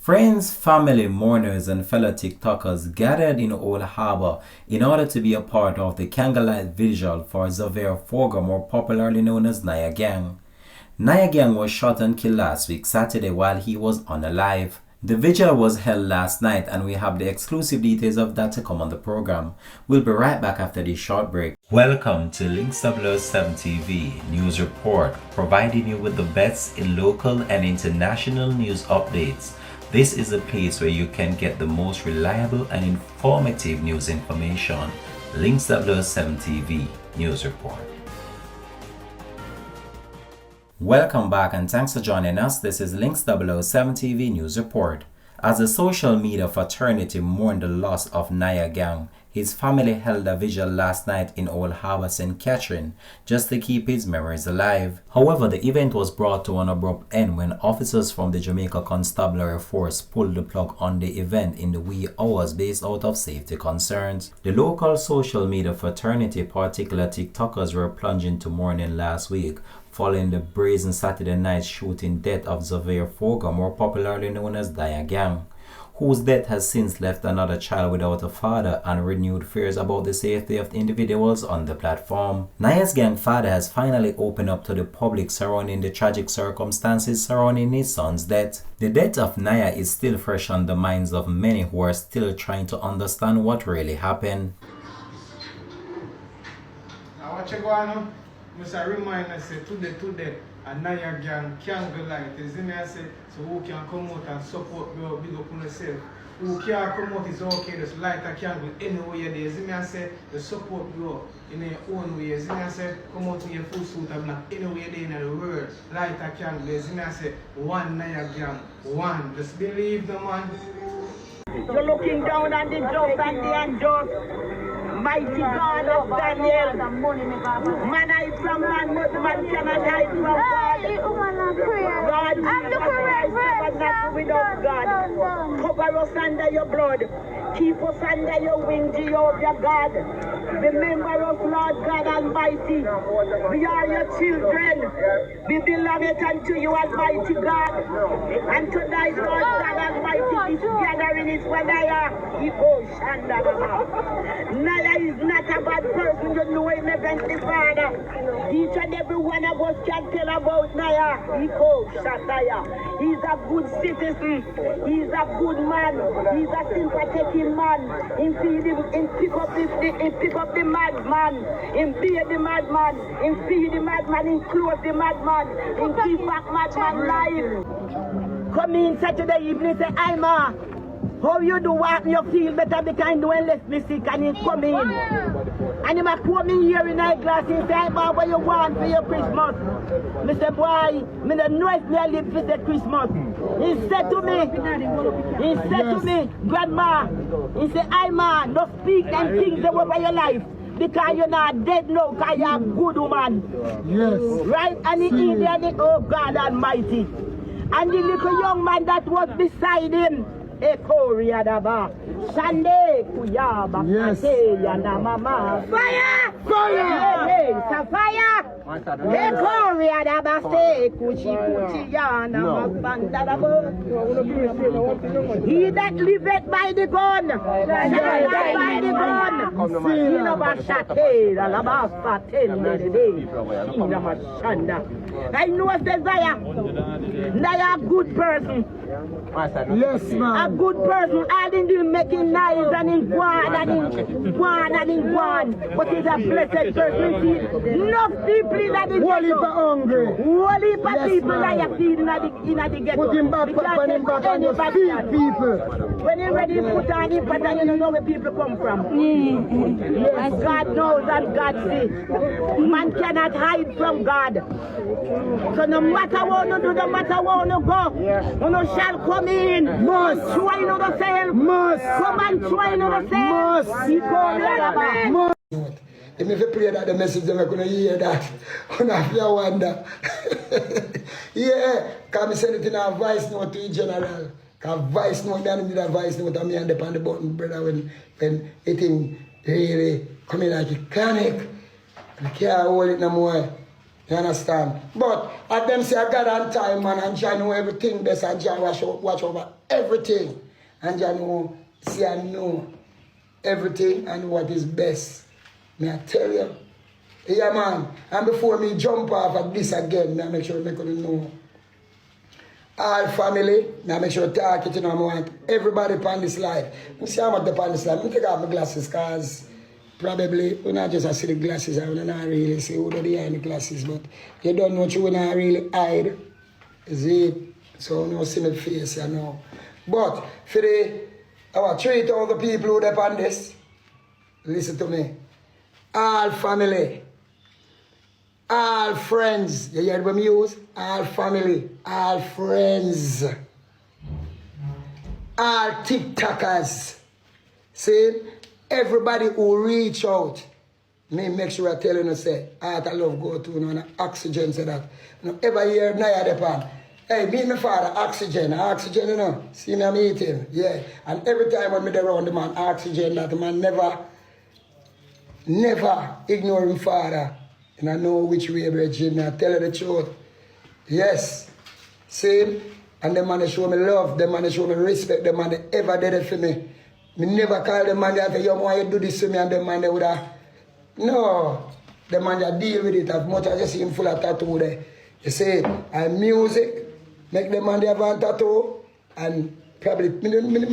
Friends, family, mourners, and fellow TikTokers gathered in Old Harbour in order to be a part of the candlelight vigil for Xavier Fogar, more popularly known as Niah Gang. Niah Gang was shot and killed last week Saturday while he was unalive. The vigil was held last night and we have the exclusive details of that to come on the program. We'll be right back after this short break. Welcome to Links 007 TV News Report, providing you with the best in local and international news updates. This is a place where you can get the most reliable and informative news information. Links 007 TV News Report. Welcome back and thanks for joining us. This is Links 007 TV News Report. As the social media fraternity mourned the loss of Niah Gang, his family held a vigil last night in Old Harbour, St. Catherine, just to keep his memories alive. However, the event was brought to an abrupt end when officers from the Jamaica Constabulary Force pulled the plug on the event in the wee hours based out of safety concerns. The local social media fraternity, particularly TikTokers, were plunged into mourning last week following the brazen Saturday night shooting death of Xavier Fogar, more popularly known as Niah Gang, whose death has since left another child without a father and renewed fears about the safety of individuals on the platform. Niah's gang father has finally opened up to the public surrounding the tragic circumstances surrounding his son's death. The death of Niah is still fresh on the minds of many who are still trying to understand what really happened. Now what you going on? Must I remind us today, a Niah Gang candlelight is in there, say, so who can come out and support me or big up on yourself. Who can't come out is okay, just light a candle anywhere you're there. Is in there, say, the support you in your own way. Is in there, say, come out in your full suit and black anywhere there in the world. Light a candle. Is in there, say, one Niah Gang, one. Just believe the man. You're looking down on the just and the unjust. Mighty God of Daniel. Man hide from man, but man cannot hide from God. God is not without God. Cover us under your blood. Keep us under your wing, Jehovah God. Remember us, Lord God Almighty. We are your children. We belong it unto you, Almighty God. And tonight, Lord God Almighty, this gathering is for Niah. Niah is not a bad person, you know him, Heavenly Father. Each and every one of us can tell about Niah. He's a good citizen. He's a good man. He's a sympathetic man. In pick up the madman. In beat the madman. In feed the madman. In close the madman. In keep back madman life. Come in Saturday evening, say, "Ima, how you do what you feel better because you doing less me sick," and he come in. And he might come in here in night glass and say, "Ima, what you want for your Christmas?" I say, "Boy, me don't know if I live for the Christmas." He said to me, "Grandma," he said, "Ima, don't speak them things over your life. Because you're not dead now, because you're a good woman." Yes. Right? And he eat and he, oh God Almighty. And the little young man that was beside him, Ekoriadaba, Sunday, Kuyaba, Yana Mama. Fire! Fire! Fire! Ekoriadaba, Kuchi, Yana Mabandabo. He that liveth by the gun, shall die by the gun. I know Desire. Niah a good person. Yes, man. A good person, all in the making nice and in one and in one and in one. But he's a blessed person. Enough people that the Whole heap of hungry. Whole heap of people that you feed in the ghetto. Put him back on your feet, people. When you're ready to put on him, but you don't know where people come from. Yes, God knows and God sees. Man cannot hide from God. So no matter what you do, no matter what you go, you shall come in. Must. Try another self. Must. Come and try another self. Must. If you pray that the message, they're going to hear that. You wonder. Yeah, because I send it in a voice note to the general. Because voice note, I need a voice note of me and the button, brother, when it really coming like a chronic. I can't hold it no more. You understand? But at them say I got on time, man, and Jah know everything best, and Jah watch over everything. And Jah know, see I know everything and what is best. May I tell you? Yeah, man. And before me jump off at this again, may I make sure I make you know. All family, now make sure I talk it, you know, I want everybody upon this life. You see how much upon this life. Let me take off my glasses, because probably, we not just see the glasses, I will not really see who the behind the glasses, but you don't know what you will not really hide. Is it? So you know, see my face, you know. But for the our 3,000 people who are upon this, listen to me. All family, all friends, you hear what I use? All family, all friends, all TikTokers. See, everybody who reach out, me make sure I tell you, say, Heart of Love go to, you know, oxygen, say that. You know, every year, Niah depend. Hey, meet my father, oxygen, you know. See me, I meet him, yeah. And every time when me there around the man, oxygen, that the man never ignore him father. And I know which way, Virgin, I tell you the truth. Yes. See? And the man show me love, the man show me respect, the man ever did it for me. Me never call the man that say, yo, why you do this to me? And the man would have, no. The man that deal with it as much as you see him full of tattoo there. You see, and music, make the man have a tattoo, and probably, me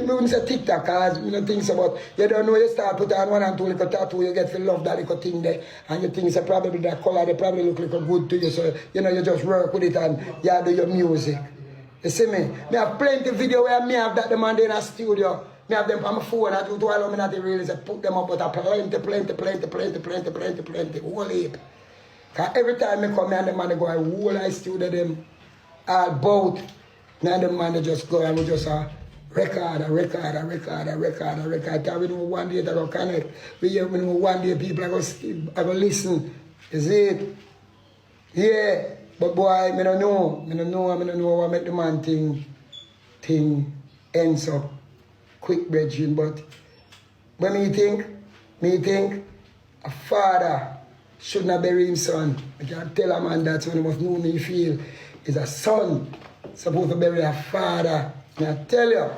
wouldn't say TikTok, because I don't think so, but you don't know, you start put on 1 and 2 little tattoo, you get to love that little thing there, and you think it's probably that color, they probably look like good to you, so, you know, you just work with it and you do your music. You see me? Me have plenty of video where me have that the man there in a studio, me have them on my phone, I do all of me not really say put them up, but I plenty, whole heap. Because every time I come here and the man go, I whole I studio them, all both. Now the man they just go and we just record. Because we know one day they go connect. We know one day people are going to listen. Is it? Yeah. But boy, I don't know what make the man thing ends up quick, brethren. But when me think a father should not bury his son. I can tell a man that when he must know me feel is a son supposed to bury a father. And I tell you,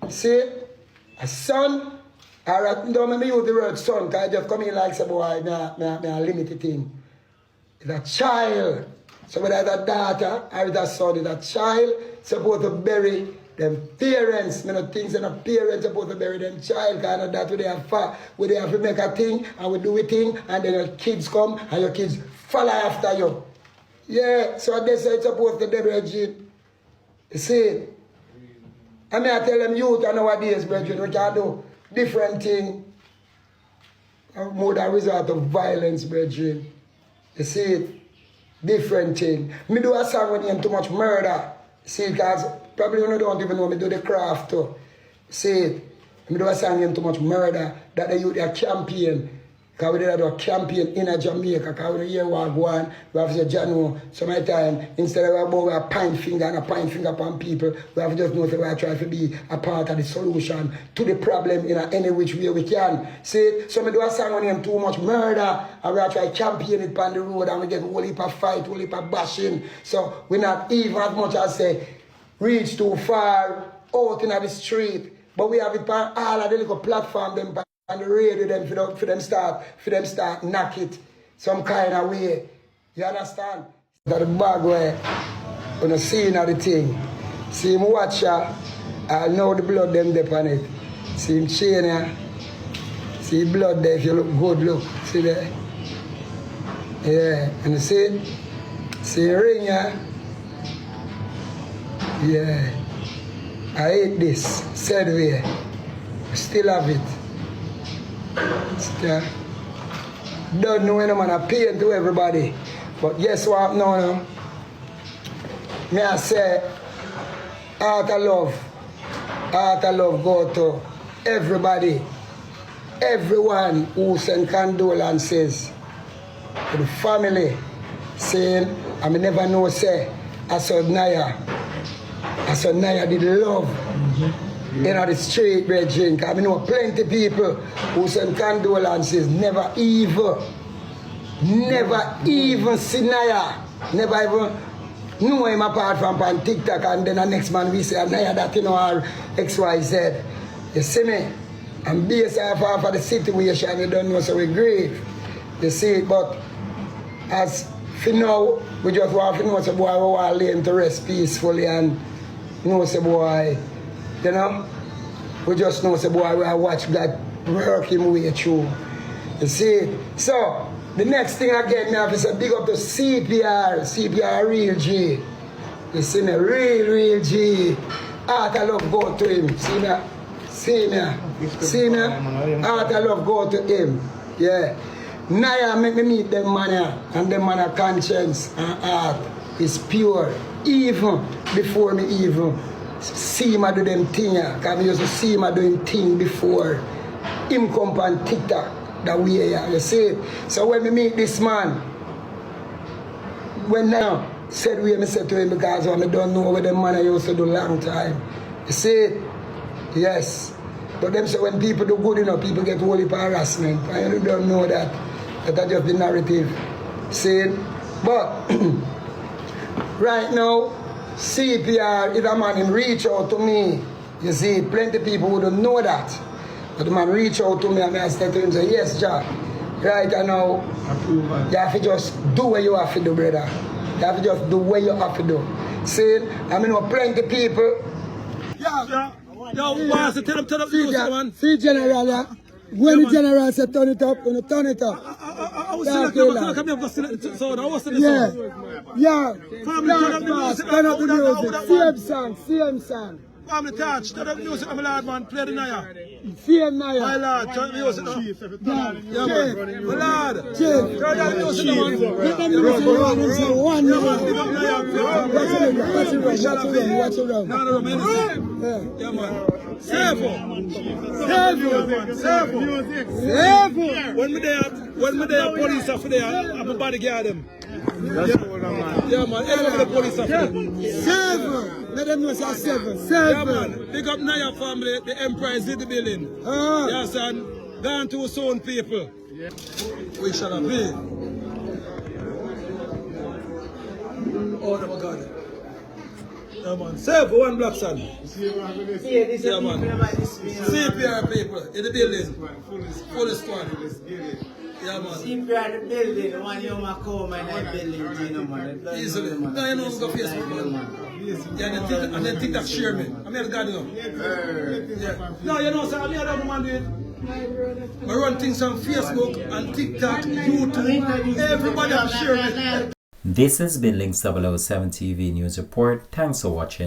see, a son, don't let me use the word son, because I just come in like say, boy, me a limited thing. It's a child. So whether it's a daughter or it's a son, it's a child supposed to bury them parents. You know, things that the parents supposed to bury them child, because that's where they have where they have to make a thing and we do a thing, and then your kids come and your kids follow after you. Yeah, so they say it's supposed to bury it. You see? I mean, I tell them youth nowadays, brethren, we can do different things. More than result of violence, brethren. You see it? Different thing. Me do a song with him too much murder. See, because probably you don't even know me do the craft too. See it? Me do a song with him too much murder that the youth are campaign. Because we did a campaign in Jamaica, because we hear what go on, we have to say, Jano, sometimes, instead of a point finger and a point finger upon people, we have to just know that we are trying to be a part of the solution to the problem in any which way we can. See, so we do a song on him too much murder, and we are trying to campaign it on the road, and we get a whole heap of fight, whole heap of bashing. So we're not even as much as say, reach too far out in the street, but we have it on all of the little platform them and the radio them for them start knock it some kind of way. You understand? That the bag where on the scene of the thing. See him watch her, I know the blood them there on it. See him chain here. See blood there if you look good, look. See there? Yeah, and you see? See ring here? Yeah. I hate this. Said way. Still have it. Still. Don't know when I'm gonna pay to everybody. But guess what now? Me I say Heart of Love go to everybody. Everyone who send condolences to the family saying I may never know say I saw Niah did love. In the street, brethren, because I know plenty of people who send condolences, never evil. never even see Niah. Never even know him apart from on TikTok, and then the next man we say Niah that you know our XYZ. You see me? And based off of the situation, you don't know, so we grieve. You see it, but as for now, we just want to know the boy we want to lay him to rest peacefully and know the boy, you know? We just know the boy we watch God work him way through. You see? So, the next thing again, I have to say big up to CPR real G. You see me? Real G. Heart of love go to him. See me? See me? Heart of love go to him. Yeah. Niah make me meet them man, and them man conscience and heart is pure. Even before me even see him do them thing, because I used to see him doing thing before him come on TikTok that way, you see. So when we meet this man, when Niah said we said to him because I don't know what the man I used to do long time. You see, yes. But them say when people do good enough, people get holy for harassment. And you don't know that. That's just the narrative. See? But right now, CPR, if a man him reach out to me, you see, plenty of people who don't know that. But the man reach out to me and I say to him, say, yes, Jack. Right now, you have to just do what you have to do, brother. You have to just do what you have to do. See? I mean, plenty of people. Yeah. Yo, boss, tell them See, man. see General, yeah? When the General said turn it up, when you turn it up. I was still so I was still yeah. Yeah. Turn up the music. Same song. Family touch, turn up the music, I'm a lad man, play the Niah. Same Niah. My lad, turn the music up. Yeah, man. My lad. Chief. Turn down the music, man. Let them music one Watch it around. No, man. Yeah, man. Save When me there police officer there, I'm a bodyguard them. Yeah, man. Every the police officer. Let them know say seven. Yeah, man. Big up Niah family, the Empire is in the building. Yeah, son. Gone too soon, people. We shall have been. Oh, my God. Yeah, man. Save for one black son. Yeah, man. CPR people in the building. Full squad. Yeah, man. CPR the building, the one you might come in that building, you know, man. Easily. No, you know, we go Facebook, man. Yeah, and then TikTok share me. I'm here to God, you know. Yeah. No, you know, sir, I'm here to man do it. I run things on Facebook and TikTok, YouTube. Everybody I'm sharing it. This has been Links 007 TV News Report. Thanks for watching.